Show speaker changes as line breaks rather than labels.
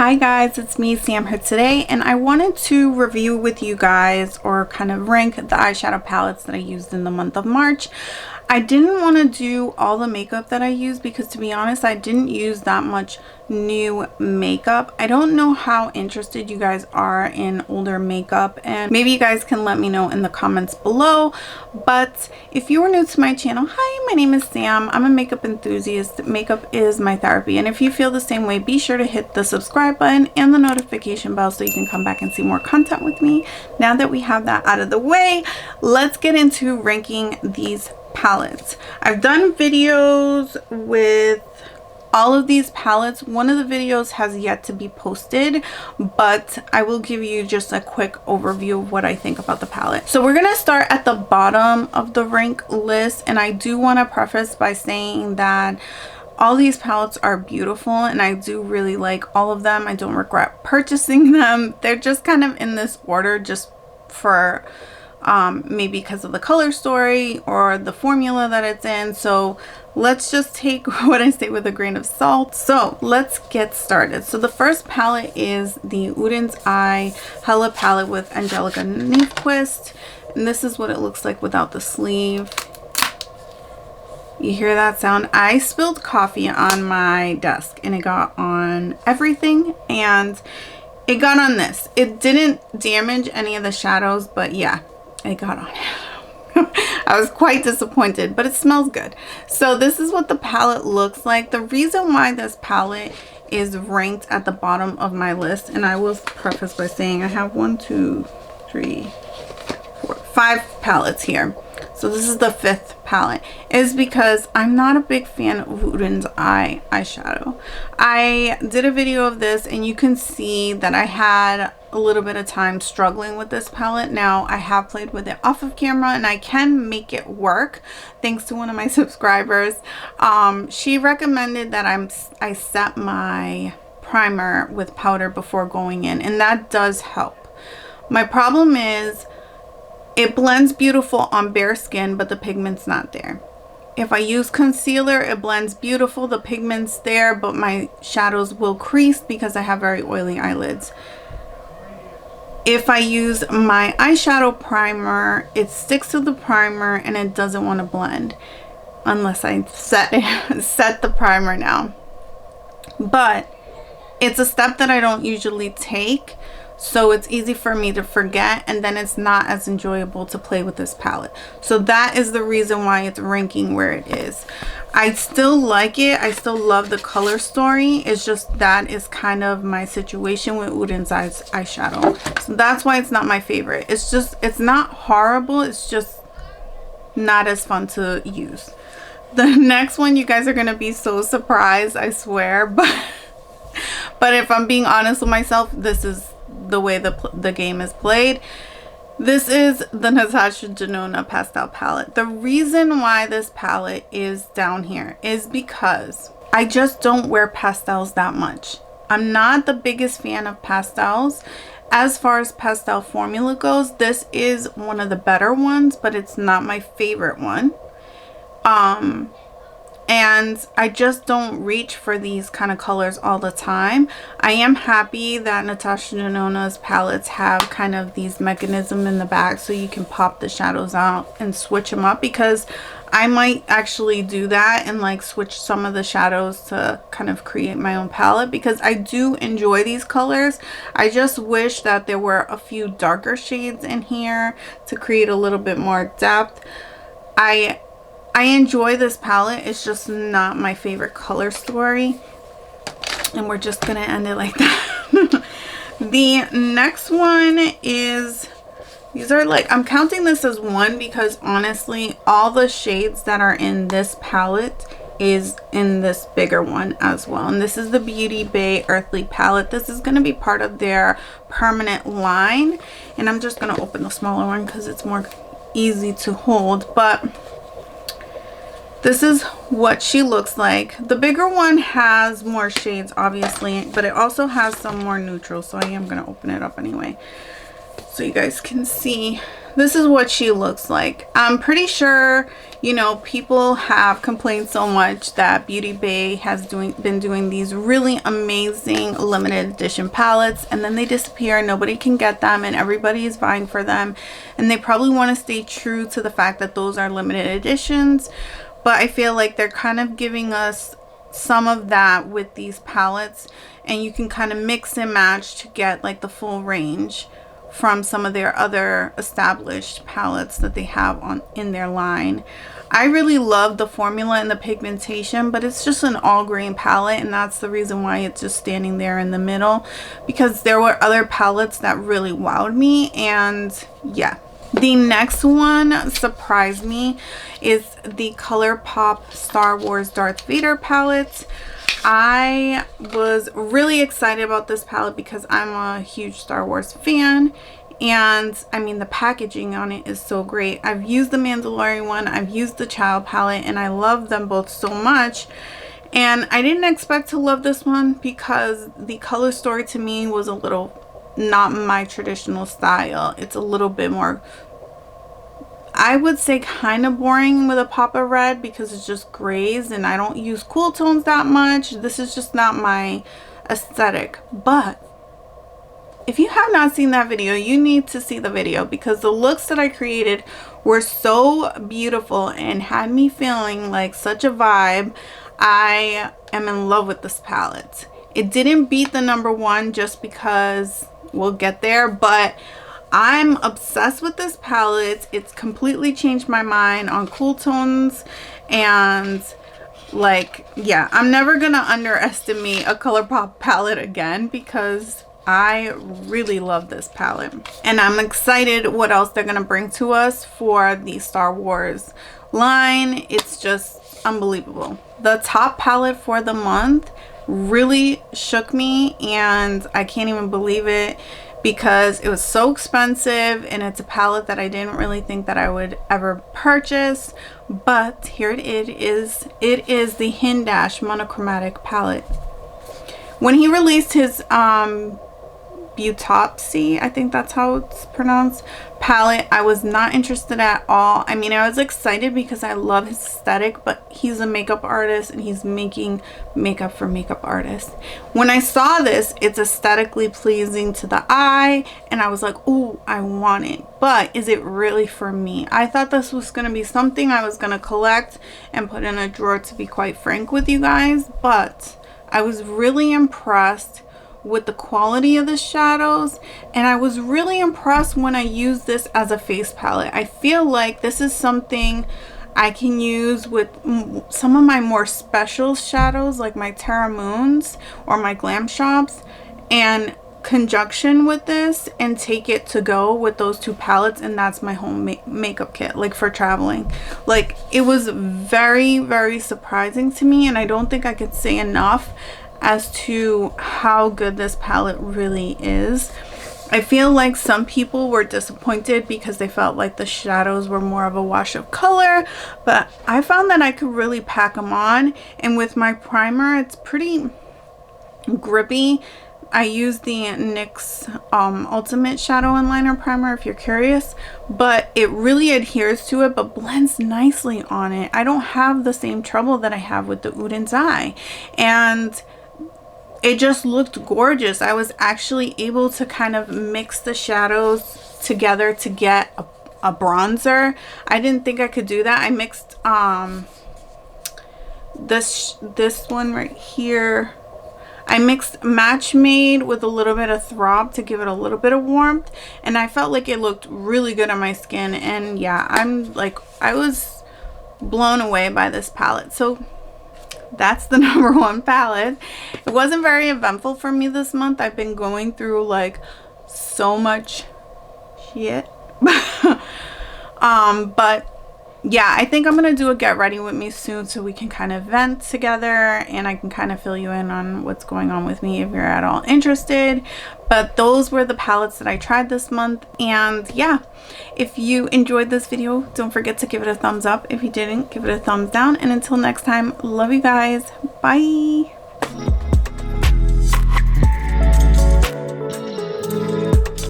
Hi guys, it's me, Sam, here today, and I wanted to review with you guys or kind of rank the eyeshadow palettes that I used in the month of March. I didn't want to do all the makeup that I used because, to be honest, I didn't use that much new makeup. I don't know how interested you guys are in older makeup, and maybe you guys can let me know in the comments below. But if you are new to my channel, hi, my name is Sam. I'm a makeup enthusiast. Makeup is my therapy, and if you feel the same way, be sure to hit the subscribe button and the notification bell so you can come back and see more content with me. Now that we have that out of the way, let's get into ranking these palettes. I've done videos with all of these palettes. One of the videos has yet to be posted, but I will give you just a quick overview of what I think about the palette. So we're gonna start at the bottom of the rank list, and I do want to preface by saying that all these palettes are beautiful and I do really like all of them. I don't regret purchasing them. They're just kind of in this order just for maybe because of the color story or the formula that it's in. So let's just take what I say with a grain of salt. So let's get started. So the first palette is the Oden's Eye Hela palette with Angelica Nyvquist, and this is what it looks like without the sleeve. You hear that sound? I spilled coffee on my desk and it got on everything, and it got on this. It didn't damage any of the shadows, but yeah, it got on it. I was quite disappointed, but it smells good. So this is what the palette looks like. The reason why this palette is ranked at the bottom of my list, and I will preface by saying I have 1, 2, 3, 4, 5 palettes here. So this is the 5th palette, is because I'm not a big fan of Oden's Eye eyeshadow. I did a video of this and you can see that I had a little bit of time struggling with this palette. Now I have played with it off of camera and I can make it work thanks to one of my subscribers. She recommended that I set my primer with powder before going in, and that does help. My problem is it blends beautiful on bare skin, but the pigment's not there. If I use concealer, it blends beautiful, the pigment's there, but my shadows will crease because I have very oily eyelids. If I use my eyeshadow primer, it sticks to the primer and it doesn't want to blend unless I set the primer now. But it's a step that I don't usually take, so it's easy for me to forget, and then it's not as enjoyable to play with this palette. So that is the reason why it's ranking where it is. I still like it. I still love the color story. It's just that is kind of my situation with Oden's eyeshadow. So that's why it's not my favorite. It's just, it's not horrible. It's just not as fun to use. The next one, you guys are going to be so surprised, I swear. But if I'm being honest with myself, this is the way the game is played. This is the Natasha Denona pastel palette. The reason why this palette is down here is because I just don't wear pastels that much. I'm not the biggest fan of pastels. As far as pastel formula goes, this is one of the better ones, but it's not my favorite one. And I just don't reach for these kind of colors all the time. I am happy that Natasha Denona's palettes have kind of these mechanisms in the back so you can pop the shadows out and switch them up, because I might actually do that and like switch some of the shadows to kind of create my own palette, because I do enjoy these colors. I just wish that there were a few darker shades in here to create a little bit more depth. I enjoy this palette. It's just not my favorite color story. And we're just going to end it like that. The next one is, these are like, I'm counting this as one because honestly, all the shades that are in this palette is in this bigger one as well. And this is the Beauty Bay Earthy palette. This is going to be part of their permanent line. And I'm just going to open the smaller one because it's more easy to hold. But this is what she looks like. The bigger one has more shades, obviously, but it also has some more neutrals. So I am going to open it up anyway, so you guys can see this is what she looks like. I'm pretty sure, you know, people have complained so much that Beauty Bay has been doing these really amazing limited edition palettes, and then they disappear and nobody can get them and everybody is vying for them, and they probably want to stay true to the fact that those are limited editions. But I feel like they're kind of giving us some of that with these palettes, and you can kind of mix and match to get like the full range from some of their other established palettes that they have in their line. I really love the formula and the pigmentation, but it's just an all grain palette, and that's the reason why it's just standing there in the middle, because there were other palettes that really wowed me. And yeah, the next one surprised me is the Colourpop Star Wars Darth Vader palette. I was really excited about this palette because I'm a huge Star Wars fan, and I mean the packaging on it is so great. I've used the Mandalorian one, I've used the Child palette, and I love them both so much. And I didn't expect to love this one because the color story to me was a little not my traditional style. It's a little bit more, I would say, kind of boring with a pop of red because it's just grays and I don't use cool tones that much. This is just not my aesthetic. But if you have not seen that video, you need to see the video, because the looks that I created were so beautiful and had me feeling like such a vibe. I am in love with this palette. It didn't beat the #1 just because we'll get there, but I'm obsessed with this palette. It's completely changed my mind on cool tones, and like, yeah, I'm never gonna underestimate a Colourpop palette again because I really love this palette, and I'm excited what else they're gonna bring to us for the Star Wars line. It's just unbelievable. The top palette for the month really shook me, and I can't even believe it because it was so expensive, and it's a palette that I didn't really think that I would ever purchase. But here it is. It is the Hindash monochromatic palette. When he released his Beautopsy, I think that's how it's pronounced, palette, I was not interested at all. I mean, I was excited because I love his aesthetic, but he's a makeup artist and he's making makeup for makeup artists. When I saw this, it's aesthetically pleasing to the eye, and I was like, ooh, I want it. But is it really for me? I thought this was going to be something I was going to collect and put in a drawer, to be quite frank with you guys. But I was really impressed with the quality of the shadows, and I was really impressed when I used this as a face palette. I feel like this is something I can use with some of my more special shadows, like my Terra Moons or my Glam Shops, and conjunction with this and take it to go with those two palettes, and that's my home makeup kit, like for traveling. Like, it was very, very surprising to me, and I don't think I could say enough as to how good this palette really is. I feel like some people were disappointed because they felt like the shadows were more of a wash of color, but I found that I could really pack them on, and with my primer, it's pretty grippy. I use the NYX Ultimate Shadow and Liner Primer if you're curious, but it really adheres to it but blends nicely on it. I don't have the same trouble that I have with the Oden's Eye, and it just looked gorgeous. I was actually able to kind of mix the shadows together to get a bronzer. I didn't think I could do that. I mixed this one right here. I mixed Match Made with a little bit of Throb to give it a little bit of warmth, and I felt like it looked really good on my skin. And yeah, I was blown away by this palette. So that's the #1 palette. It wasn't very eventful for me this month. I've been going through like so much shit. But yeah, I think I'm gonna do a get ready with me soon so we can kind of vent together, and I can kind of fill you in on what's going on with me if you're at all interested. But those were the palettes that I tried this month, and yeah, if you enjoyed this video, don't forget to give it a thumbs up. If you didn't, give it a thumbs down, and until next time, love you guys. Bye.